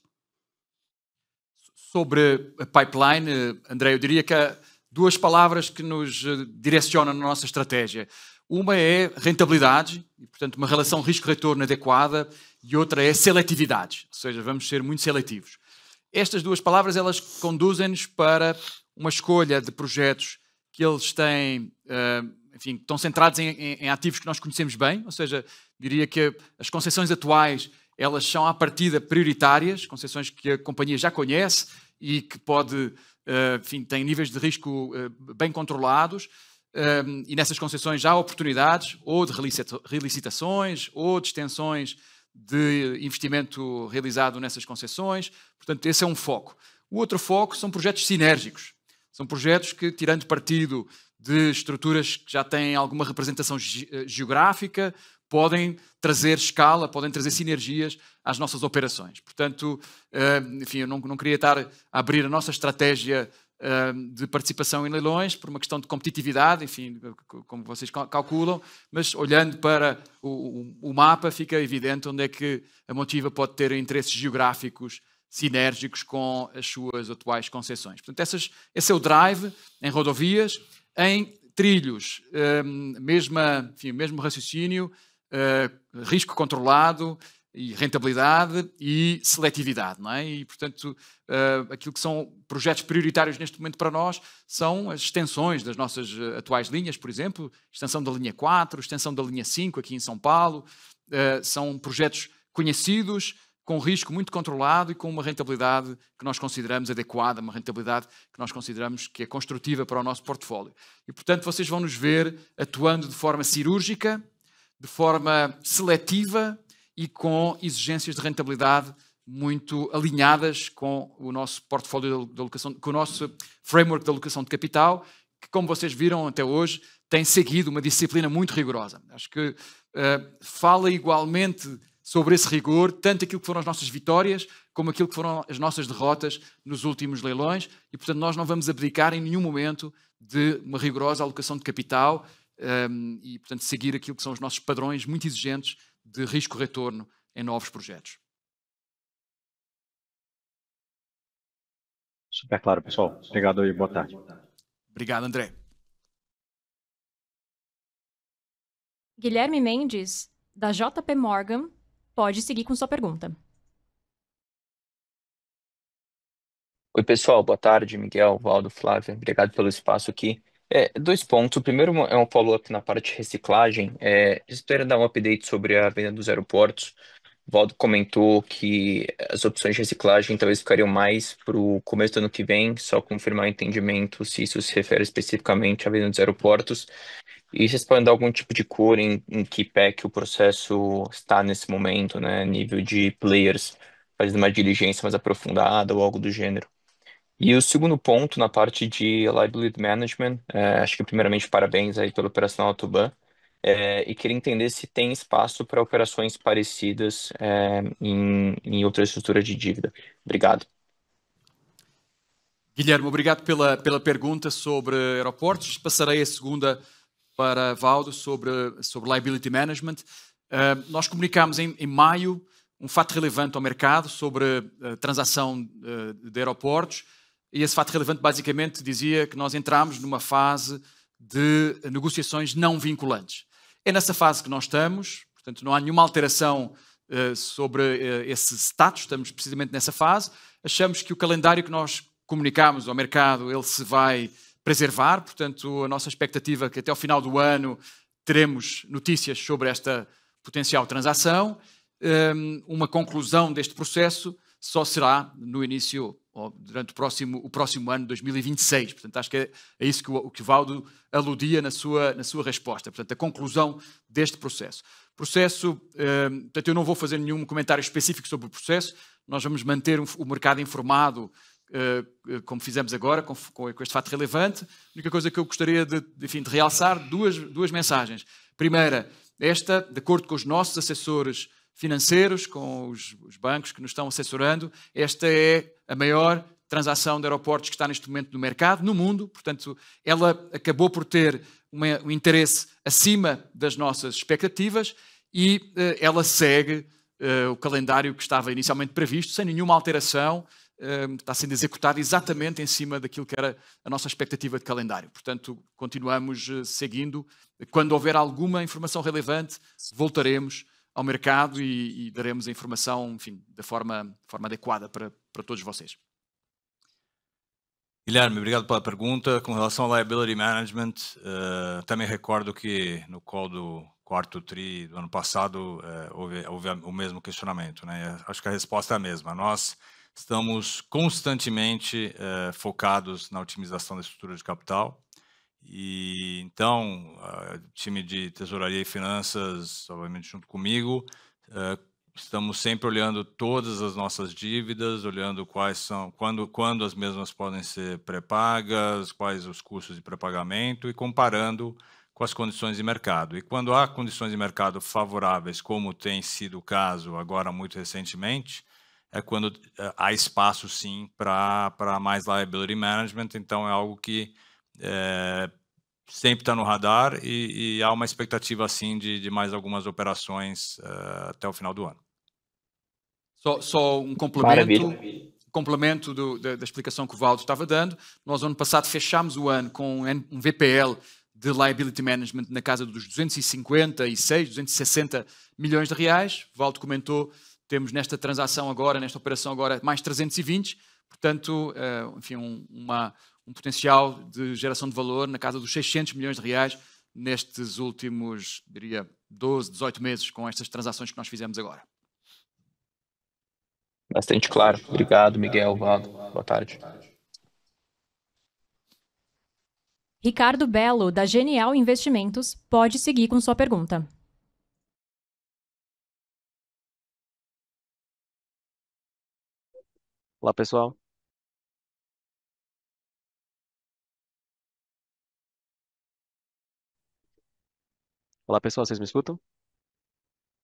Sobre a pipeline, André, eu diria que há duas palavras que nos direcionam na nossa estratégia. Uma é rentabilidade, e, portanto, uma relação risco-retorno adequada, e outra é seletividade, ou seja, vamos ser muito seletivos. Estas duas palavras, elas conduzem-nos para uma escolha de projetos que eles têm, enfim, estão centrados em ativos que nós conhecemos bem, ou seja, diria que as concessões atuais, elas são à partida prioritárias, concessões que a companhia já conhece e que pode, enfim, têm níveis de risco bem controlados, e nessas concessões já há oportunidades ou de relicitações ou de extensões de investimento realizado nessas concessões. Portanto, esse é um foco. O outro foco são projetos sinérgicos. São projetos que, tirando partido de estruturas que já têm alguma representação geográfica, podem trazer escala, podem trazer sinergias às nossas operações. Portanto, enfim, eu não queria estar a abrir a nossa estratégia de participação em leilões por uma questão de competitividade, enfim, como vocês calculam, mas olhando para o mapa fica evidente onde é que a Motiva pode ter interesses geográficos sinérgicos com as suas atuais concessões. Portanto, esse é o drive em rodovias. Em trilhos, mesmo raciocínio, risco controlado e rentabilidade e seletividade, não é? E, portanto, aquilo que são projetos prioritários neste momento para nós são as extensões das nossas atuais linhas, por exemplo, extensão da linha 4, extensão da linha 5 aqui em São Paulo, são projetos conhecidos, com risco muito controlado e com uma rentabilidade que nós consideramos adequada, uma rentabilidade que nós consideramos que é construtiva para o nosso portfólio. E, portanto, vocês vão nos ver atuando de forma cirúrgica, de forma seletiva e com exigências de rentabilidade muito alinhadas com o nosso portfólio de alocação, com o nosso framework de alocação de capital, que, como vocês viram até hoje, tem seguido uma disciplina muito rigorosa. Acho que fala igualmente sobre esse rigor, tanto aquilo que foram as nossas vitórias, como aquilo que foram as nossas derrotas nos últimos leilões, e, portanto, nós não vamos abdicar em nenhum momento de uma rigorosa alocação de capital e, portanto, seguir aquilo que são os nossos padrões muito exigentes de risco-retorno em novos projetos. Super claro, pessoal. Obrigado e boa tarde. Obrigado, André. Guilherme Mendes, da JP Morgan, pode seguir com sua pergunta. Oi, pessoal. Boa tarde, Miguel, Valdo, Flávia. Obrigado pelo espaço aqui. Dois pontos. O primeiro é um follow-up na parte de reciclagem. Espero dar um update sobre a venda dos aeroportos. O Valdo comentou que as opções de reciclagem talvez ficariam mais para o começo do ano que vem, só confirmar o entendimento se isso se refere especificamente à venda dos aeroportos. E vocês podem dar algum tipo de cor em que pé que o processo está nesse momento, né? Nível de players fazendo uma diligência mais aprofundada ou algo do gênero. E o segundo ponto, na parte de liability management, acho que primeiramente parabéns aí pela operação Autoban, e queria entender se tem espaço para operações parecidas em outra estrutura de dívida. Obrigado. Guilherme, obrigado pela pergunta sobre aeroportos. Passarei a segunda para Valdo sobre liability management. Nós comunicámos em maio um fato relevante ao mercado sobre a transação de aeroportos, e esse fato relevante basicamente dizia que nós entramos numa fase de negociações não vinculantes. É nessa fase que nós estamos, portanto não há nenhuma alteração sobre esse status, estamos precisamente nessa fase. Achamos que o calendário que nós comunicámos ao mercado, ele se vai preservar, portanto a nossa expectativa é que até ao final do ano teremos notícias sobre esta potencial transação. Uma conclusão deste processo só será no início, ou durante o próximo ano, 2026. Portanto, acho que é isso que o Valdo aludia na sua resposta. Portanto, a conclusão deste processo. Portanto, eu não vou fazer nenhum comentário específico sobre o processo. Nós vamos manter o mercado informado, como fizemos agora, com este fato relevante. A única coisa que eu gostaria de realçar, duas mensagens. Primeira, de acordo com os nossos assessores financeiros, com os bancos que nos estão assessorando, esta é a maior transação de aeroportos que está neste momento no mercado, no mundo. Portanto, ela acabou por ter um interesse acima das nossas expectativas e ela segue o calendário que estava inicialmente previsto, sem nenhuma alteração, está sendo executado exatamente em cima daquilo que era a nossa expectativa de calendário. Portanto, continuamos seguindo. Quando houver alguma informação relevante, voltaremos ao mercado e daremos a informação, enfim, da forma adequada para todos vocês. Guilherme, obrigado pela pergunta. Com relação ao liability management, também recordo que no call do quarto TRI do ano passado houve o mesmo questionamento, né? Acho que a resposta é a mesma. Nós estamos constantemente focados na otimização da estrutura de capital e então o time de tesouraria e finanças, obviamente junto comigo, estamos sempre olhando todas as nossas dívidas, olhando quais são, quando as mesmas podem ser pré-pagas, quais os custos de pré-pagamento e comparando com as condições de mercado. E quando há condições de mercado favoráveis, como tem sido o caso agora muito recentemente, é quando há espaço sim para mais liability management. Então é algo que sempre está no radar e há uma expectativa assim de mais algumas operações até o final do ano. Só um complemento da explicação que o Valdo estava dando. Nós, ano passado, fechámos o ano com um VPL de liability management na casa dos 256, 260 milhões de reais. O Valdo comentou, temos nesta transação agora, nesta operação agora, mais 320. Portanto, enfim, um potencial de geração de valor na casa dos 600 milhões de reais nestes últimos, diria, 12, 18 meses com estas transações que nós fizemos agora. Bastante claro. Obrigado, Miguel, Valdo. Boa tarde. Ricardo Belo, da Genial Investimentos, pode seguir com sua pergunta. Olá, pessoal. Olá, pessoal, vocês me escutam?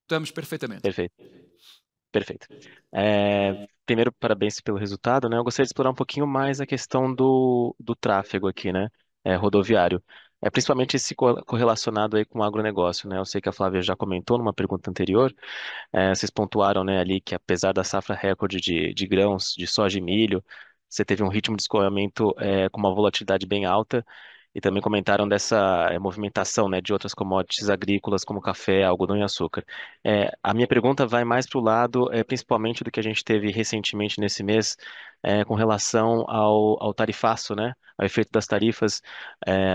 Estamos perfeitamente. Perfeito. Primeiro, parabéns pelo resultado, né? Eu gostaria de explorar um pouquinho mais a questão do tráfego aqui, né? Rodoviário. Principalmente esse correlacionado aí com o agronegócio, né? Eu sei que a Flávia já comentou numa pergunta anterior, vocês pontuaram, né, ali que apesar da safra recorde de grãos, de soja e milho, você teve um ritmo de escoamento com uma volatilidade bem alta. E também comentaram dessa movimentação, né, de outras commodities agrícolas como café, algodão e açúcar. A minha pergunta vai mais para o lado, principalmente do que a gente teve recentemente nesse mês, com relação ao tarifaço, né, ao efeito das tarifas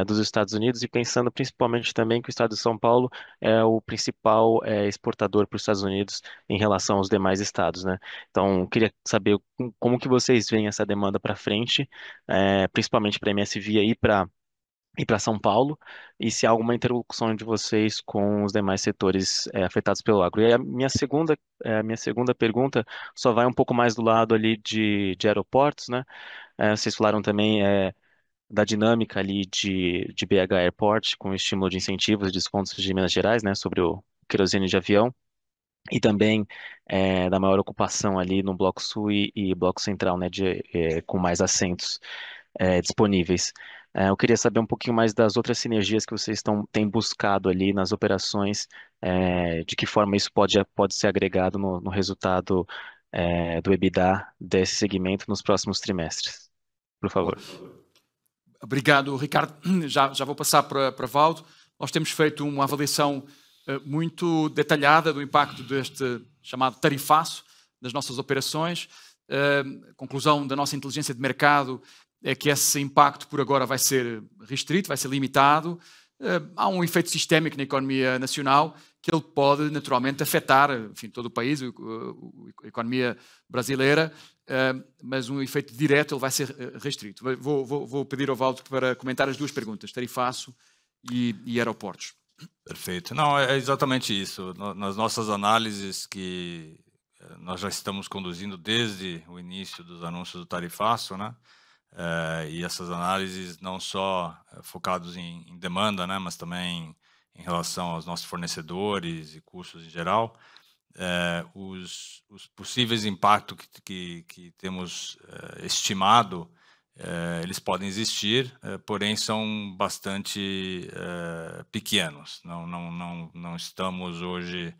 dos Estados Unidos e pensando principalmente também que o estado de São Paulo é o principal exportador para os Estados Unidos em relação aos demais estados, né? Então, eu queria saber como que vocês veem essa demanda para frente, principalmente para a MSVia e para São Paulo, e se há alguma interlocução de vocês com os demais setores afetados pelo agro. E aí a minha segunda pergunta só vai um pouco mais do lado ali de aeroportos, né? Vocês falaram também da dinâmica ali de BH Airport, com estímulo de incentivos e descontos de Minas Gerais, né? Sobre o querosene de avião. E também da maior ocupação ali no Bloco Sul e Bloco Central, né? Com mais assentos disponíveis. Eu queria saber um pouquinho mais das outras sinergias que vocês têm buscado ali nas operações, de que forma isso pode ser agregado no resultado do EBITDA desse segmento nos próximos trimestres. Por favor. Obrigado, Ricardo. Já vou passar para Valdo. Nós temos feito uma avaliação muito detalhada do impacto deste chamado tarifaço das nossas operações. A conclusão da nossa inteligência de mercado é que esse impacto por agora vai ser restrito, vai ser limitado. Há um efeito sistémico na economia nacional que ele pode naturalmente afetar, enfim, todo o país, a economia brasileira, mas um efeito direto ele vai ser restrito. Vou pedir ao Valdo para comentar as duas perguntas, tarifaço e aeroportos. Perfeito. Não, é exatamente isso. Nas nossas análises que nós já estamos conduzindo desde o início dos anúncios do tarifaço, né? E essas análises não só focados em demanda, né, mas também em relação aos nossos fornecedores e custos em geral, os possíveis impactos que temos estimado, eles podem existir, porém são bastante pequenos. Não estamos hoje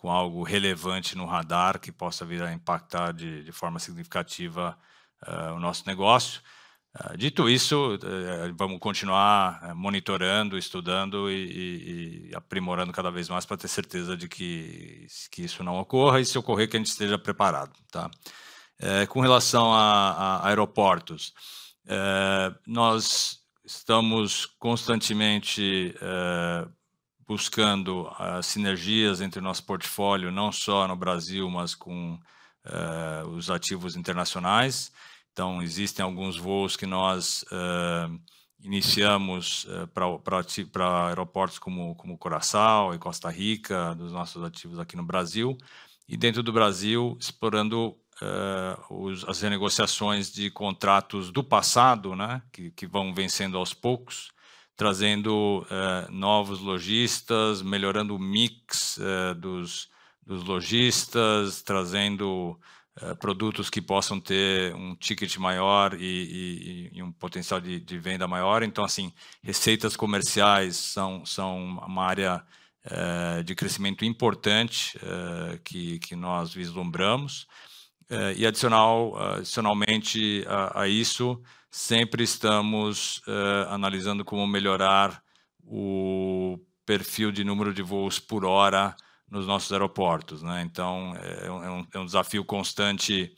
com algo relevante no radar que possa vir a impactar de forma significativa o nosso negócio. Dito isso, vamos continuar monitorando, estudando e aprimorando cada vez mais para ter certeza de que isso não ocorra e, se ocorrer, que a gente esteja preparado. Tá? Com relação a aeroportos, nós estamos constantemente buscando sinergias entre o nosso portfólio, não só no Brasil, mas com os ativos internacionais. Então, existem alguns voos que nós iniciamos para aeroportos como Curaçao e Costa Rica, dos nossos ativos aqui no Brasil. E dentro do Brasil, explorando as renegociações de contratos do passado, né, que vão vencendo aos poucos, trazendo novos lojistas, melhorando o mix dos lojistas, trazendo produtos que possam ter um ticket maior e um potencial de venda maior. Então, assim, receitas comerciais são uma área de crescimento importante que nós vislumbramos. E adicionalmente a isso, sempre estamos analisando como melhorar o perfil de número de voos por hora nos nossos aeroportos, né? Então, é um desafio constante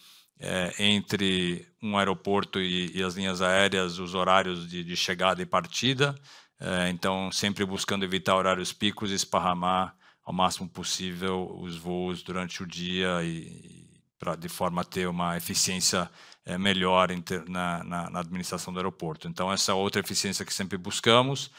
entre um aeroporto e as linhas aéreas, os horários de chegada e partida. Então, sempre buscando evitar horários picos e esparramar ao máximo possível os voos durante o dia de forma a ter uma eficiência melhor na administração do aeroporto. Então, essa é outra eficiência que sempre buscamos,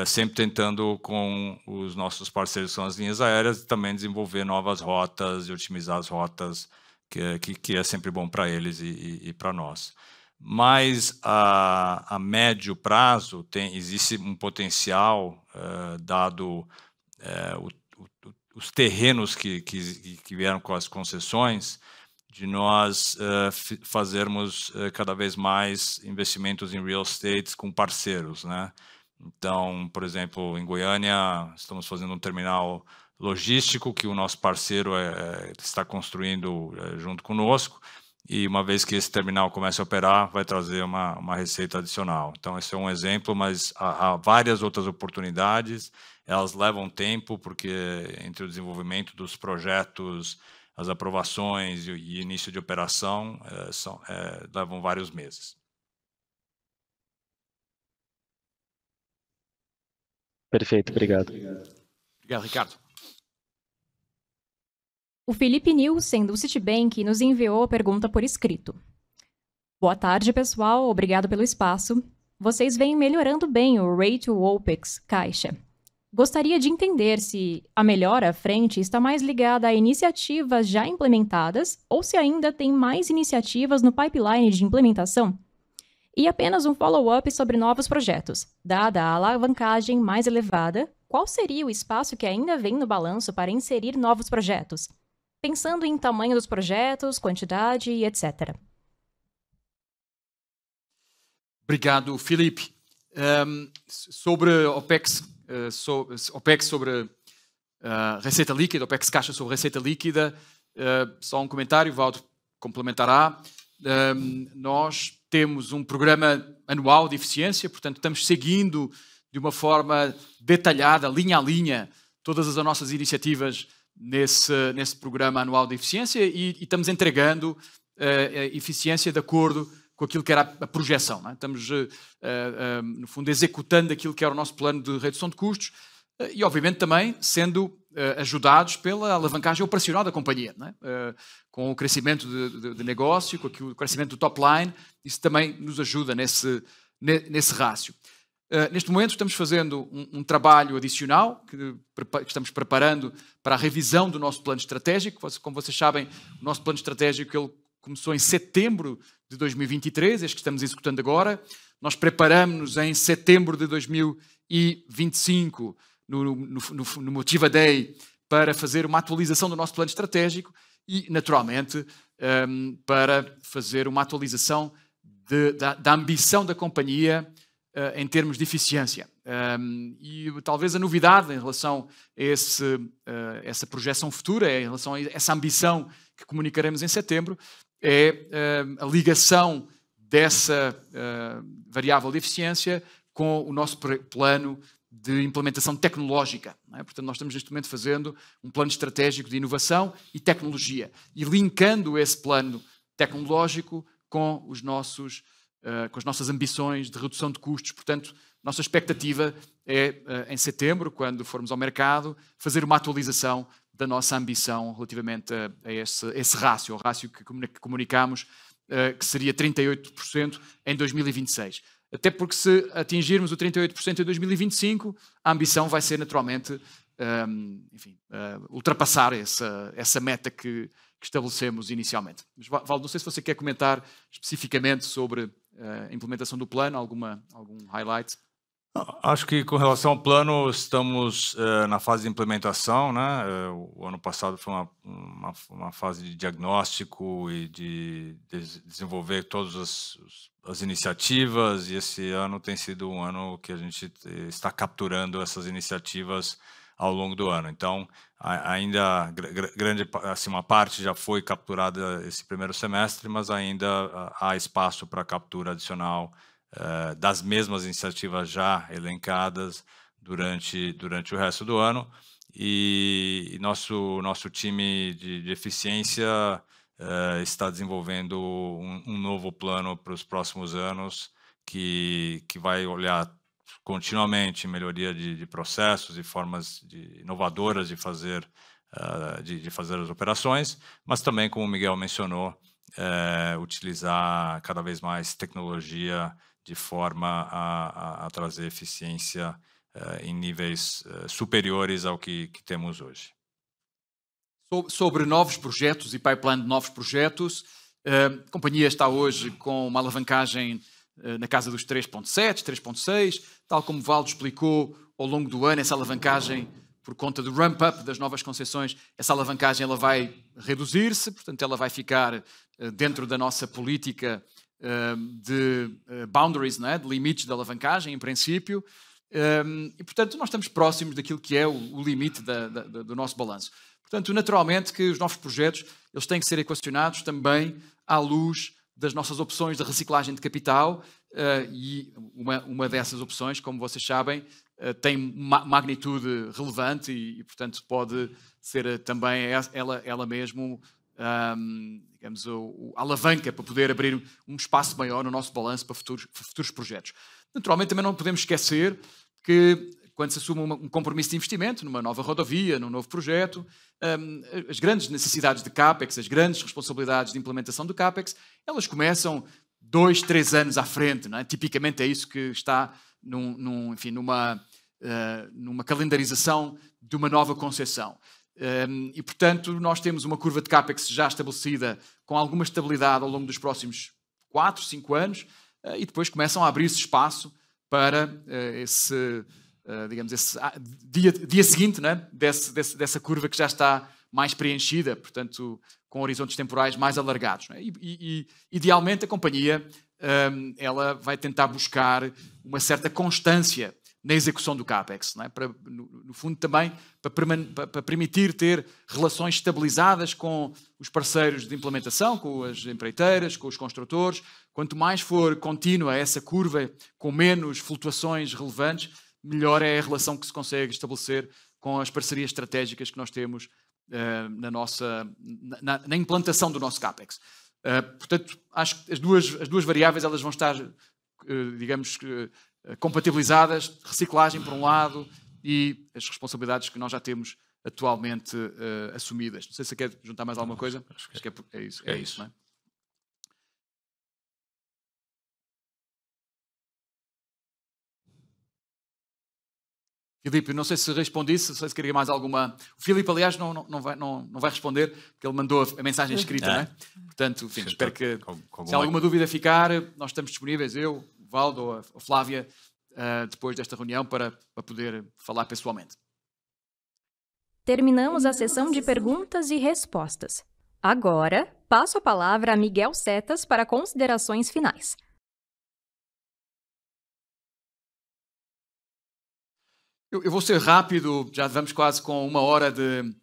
sempre tentando com os nossos parceiros, que são as linhas aéreas, também desenvolver novas rotas e otimizar as rotas, que é sempre bom para eles e para nós. Mas a médio prazo existe um potencial, dado os terrenos que vieram com as concessões, de nós fazermos cada vez mais investimentos em real estate com parceiros, né? Então, por exemplo, em Goiânia, estamos fazendo um terminal logístico que o nosso parceiro está construindo junto conosco, e uma vez que esse terminal comece a operar, vai trazer uma receita adicional. Então, esse é um exemplo, mas há várias outras oportunidades. Elas levam tempo, porque entre o desenvolvimento dos projetos, as aprovações e início de operação levam vários meses. Perfeito, obrigado. Obrigado, Ricardo. O Felipe Nielsen, do Citibank, nos enviou a pergunta por escrito. Boa tarde, pessoal. Obrigado pelo espaço. Vocês vêm melhorando bem o Rate OPEX Caixa. Gostaria de entender se a melhora à frente está mais ligada a iniciativas já implementadas ou se ainda tem mais iniciativas no pipeline de implementação. E apenas um follow-up sobre novos projetos. Dada a alavancagem mais elevada, qual seria o espaço que ainda vem no balanço para inserir novos projetos? Pensando em tamanho dos projetos, quantidade e etc. Obrigado, Filipe. Sobre OPEX, OPEX sobre receita líquida, OPEX caixa sobre receita líquida, só um comentário, Valdo complementará. Nós temos um programa anual de eficiência, portanto estamos seguindo de uma forma detalhada, linha a linha, todas as nossas iniciativas nesse programa anual de eficiência e estamos entregando eficiência de acordo com aquilo que era a projeção. Não é? Estamos, no fundo, executando aquilo que era o nosso plano de redução de custos e, obviamente, também sendo ajudados pela alavancagem operacional da companhia. Não é? Com o crescimento de negócio, com o crescimento do top line, isso também nos ajuda nesse rácio. Neste momento estamos fazendo um trabalho adicional que estamos preparando para a revisão do nosso plano estratégico. Como vocês sabem, o nosso plano estratégico ele começou em setembro de 2023, este que estamos executando agora. Nós preparamos-nos em setembro de 2025, no Motiva Day, para fazer uma atualização do nosso plano estratégico e, naturalmente, para fazer uma atualização da ambição da companhia em termos de eficiência. E talvez a novidade em relação a essa projeção futura, em relação a essa ambição que comunicaremos em setembro, é a ligação dessa variável de eficiência com o nosso plano de implementação tecnológica. Não é? Portanto, nós estamos neste momento fazendo um plano estratégico de inovação e tecnologia e linkando esse plano tecnológico com com as nossas ambições de redução de custos. Portanto, nossa expectativa é, em setembro, quando formos ao mercado, fazer uma atualização da nossa ambição relativamente a esse rácio, o rácio que comunicamos, que seria 38% em 2026. Até porque se atingirmos o 38% em 2025, a ambição vai ser naturalmente ultrapassar essa meta que estabelecemos inicialmente. Mas, Valdo, não sei se você quer comentar especificamente sobre a implementação do plano, algum highlight? Acho que com relação ao plano, estamos na fase de implementação, né? O ano passado foi uma fase de diagnóstico e de desenvolver todas as iniciativas, e esse ano tem sido um ano que a gente está capturando essas iniciativas ao longo do ano. Então, ainda grande, assim, uma parte já foi capturada esse primeiro semestre, mas ainda há espaço para captura adicional das mesmas iniciativas já elencadas durante o resto do ano, e nosso time de eficiência está desenvolvendo um novo plano para os próximos anos que vai olhar continuamente melhoria de processos e formas inovadoras de fazer as operações, mas também, como o Miguel mencionou, utilizar cada vez mais tecnologia de forma a trazer eficiência em níveis superiores ao que temos hoje. Sobre novos projetos e pipeline de novos projetos, a companhia está hoje com uma alavancagem na casa dos 3.7, 3.6, tal como o Valdo explicou ao longo do ano, essa alavancagem, por conta do ramp-up das novas concessões, essa alavancagem ela vai reduzir-se, portanto ela vai ficar dentro da nossa política de boundaries, não é? De limites de alavancagem, em princípio, e portanto nós estamos próximos daquilo que é o limite do nosso balanço. Portanto, naturalmente que os novos projetos eles têm que ser equacionados também à luz das nossas opções de reciclagem de capital, e uma dessas opções, como vocês sabem, tem magnitude relevante e portanto pode ser também ela mesmo, digamos, a alavanca para poder abrir um espaço maior no nosso balanço para futuros projetos. Naturalmente também não podemos esquecer que quando se assume um compromisso de investimento numa nova rodovia, num novo projeto, as grandes necessidades de CAPEX, as grandes responsabilidades de implementação do CAPEX, elas começam 2, 3 anos à frente. Não é? Tipicamente é isso que está numa calendarização de uma nova concessão. E, portanto, nós temos uma curva de CAPEX já estabelecida com alguma estabilidade ao longo dos próximos 4, 5 anos, e depois começam a abrir-se espaço para esse dia seguinte, né, dessa curva que já está mais preenchida, portanto, com horizontes temporais mais alargados. Né? E idealmente, a companhia ela vai tentar buscar uma certa constância na execução do CAPEX, não é? No fundo também para permitir ter relações estabilizadas com os parceiros de implementação, com as empreiteiras, com os construtores. Quanto mais for contínua essa curva, com menos flutuações relevantes, melhor é a relação que se consegue estabelecer com as parcerias estratégicas que nós temos na implantação do nosso CAPEX. Portanto, acho que as duas variáveis elas vão estar, digamos, compatibilizadas, reciclagem por um lado e as responsabilidades que nós já temos atualmente assumidas. Não sei se você quer juntar mais alguma coisa. Acho que é isso. É isso, não é? Filipe, não sei se respondi, se queria mais alguma... O Filipe, aliás, não vai responder, porque ele mandou a mensagem escrita, não é? Portanto, enfim, espero que, se alguma dúvida ficar, nós estamos disponíveis, eu, o Valdo ou a Flávia, depois desta reunião, para poder falar pessoalmente. Terminamos a sessão de perguntas e respostas. Agora, passo a palavra a Miguel Setas para considerações finais. Eu vou ser rápido, já vamos quase com 1 hora de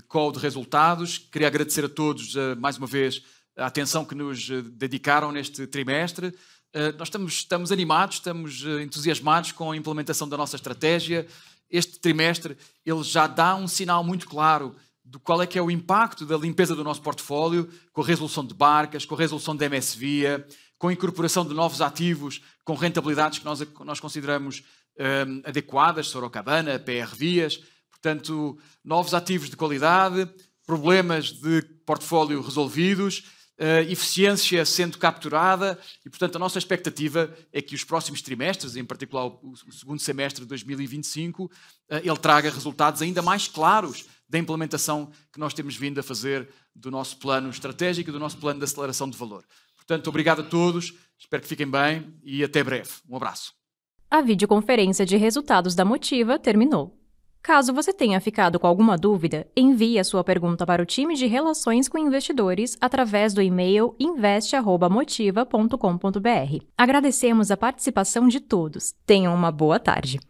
call de resultados. Queria agradecer a todos, mais uma vez, a atenção que nos dedicaram neste trimestre. Nós estamos animados, estamos entusiasmados com a implementação da nossa estratégia. Este trimestre ele já dá um sinal muito claro de qual é que é o impacto da limpeza do nosso portfólio, com a resolução de barcas, com a resolução da MSVia, com a incorporação de novos ativos com rentabilidades que nós consideramos adequadas, Sorocabana, PR Vias, portanto, novos ativos de qualidade, problemas de portfólio resolvidos, eficiência sendo capturada e, portanto, a nossa expectativa é que os próximos trimestres, em particular o segundo semestre de 2025, ele traga resultados ainda mais claros da implementação que nós temos vindo a fazer do nosso plano estratégico e do nosso plano de aceleração de valor. Portanto, obrigado a todos, espero que fiquem bem e até breve. Um abraço. A videoconferência de resultados da Motiva terminou. Caso você tenha ficado com alguma dúvida, envie a sua pergunta para o time de Relações com Investidores através do e-mail invest@motiva.com.br. Agradecemos a participação de todos. Tenham uma boa tarde.